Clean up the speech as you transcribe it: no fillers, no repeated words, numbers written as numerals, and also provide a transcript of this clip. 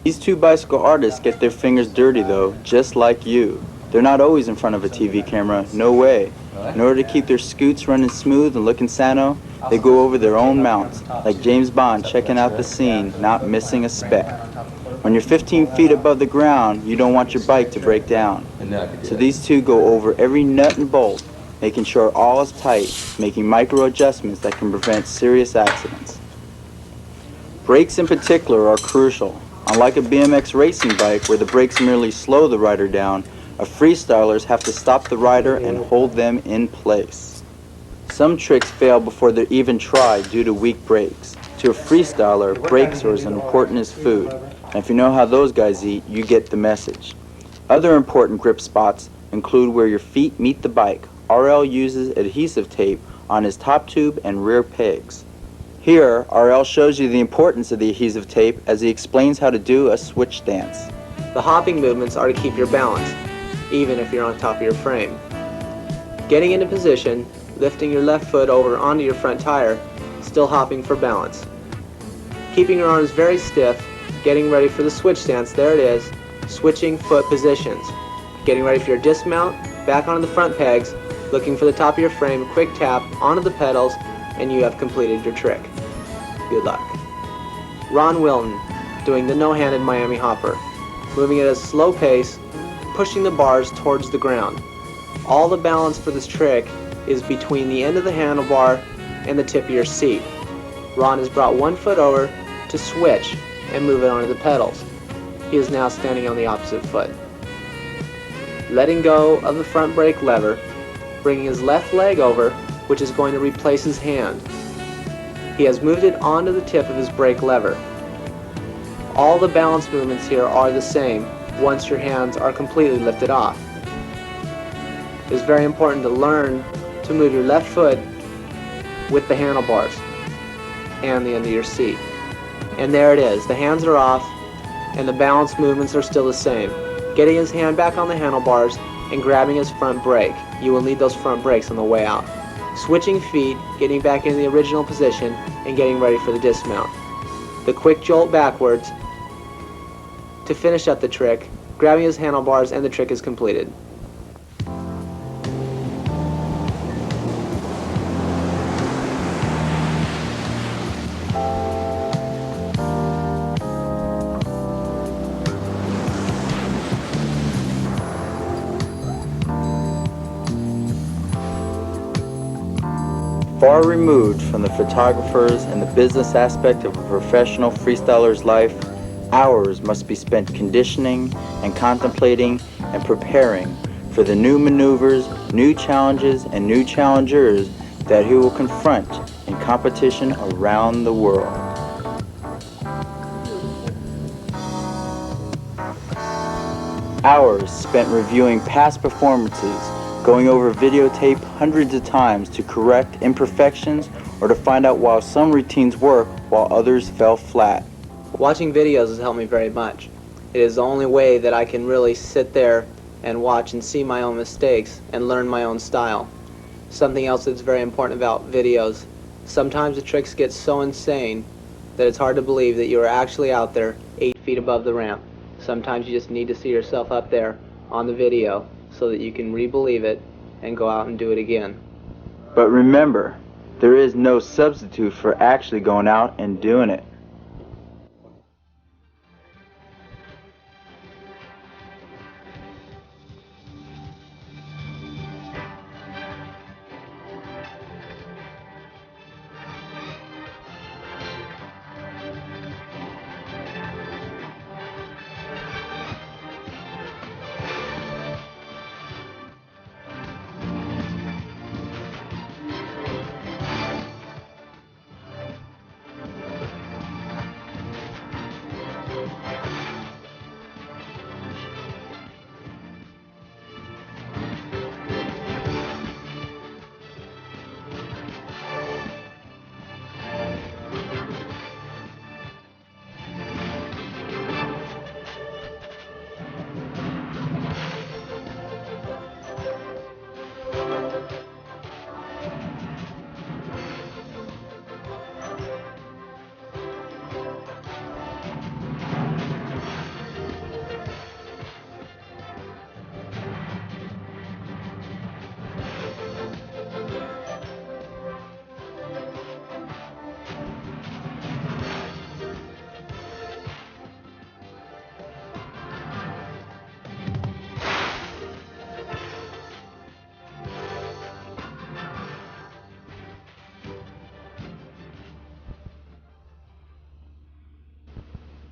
These two bicycle artists get their fingers dirty though, just like you. They're not always in front of a TV camera, no way. In order to keep their scoots running smooth and looking sano, they go over their own mounts, like James Bond checking out the scene, not missing a speck. When you're 15 feet above the ground, you don't want your bike to break down. So these two go over every nut and bolt, making sure all is tight, making micro adjustments that can prevent serious accidents. Brakes in particular are crucial. Unlike a BMX racing bike where the brakes merely slow the rider down, a freestylers have to stop the rider and hold them in place. Some tricks fail before they're even tried due to weak brakes. To a freestyler, brakes are as important as food. And if you know how those guys eat, you get the message. Other important grip spots include where your feet meet the bike. RL uses adhesive tape on his top tube and rear pegs. Here, RL shows you the importance of the adhesive tape as he explains how to do a switch stance. The hopping movements are to keep your balance, even if you're on top of your frame. Getting into position, lifting your left foot over onto your front tire, still hopping for balance. Keeping your arms very stiff, getting ready for the switch stance, there it is, switching foot positions. Getting ready for your dismount, back onto the front pegs, looking for the top of your frame, a quick tap onto the pedals, and you have completed your trick. Good luck. Ron Wilton, doing the no-handed Miami hopper, moving at a slow pace, pushing the bars towards the ground. All the balance for this trick is between the end of the handlebar and the tip of your seat. Ron has brought one foot over to switch and move it onto the pedals. He is now standing on the opposite foot. Letting go of the front brake lever, bringing his left leg over, which is going to replace his hand. He has moved it onto the tip of his brake lever. All the balance movements here are the same once your hands are completely lifted off. It is very important to learn to move your left foot with the handlebars and the end of your seat. And there it is, the hands are off and the balance movements are still the same. Getting his hand back on the handlebars and grabbing his front brake. You will need those front brakes on the way out. Switching feet, getting back in the original position, and getting ready for the dismount. The quick jolt backwards to finish up the trick, grabbing his handlebars, and the trick is completed. Far removed from the photographers and the business aspect of a professional freestyler's life, hours must be spent conditioning and contemplating and preparing for the new maneuvers, new challenges, and new challengers that he will confront in competition around the world. Hours spent reviewing past performances, going over videotape hundreds of times to correct imperfections or to find out why some routines work while others fell flat. Watching videos has helped me very much. It is the only way that I can really sit there and watch and see my own mistakes and learn my own style. Something else that's very important about videos, sometimes the tricks get so insane that it's hard to believe that you are actually out there 8 feet above the ramp. Sometimes you just need to see yourself up there on the video so that you can re-believe it and go out and do it again. But remember, there is no substitute for actually going out and doing it.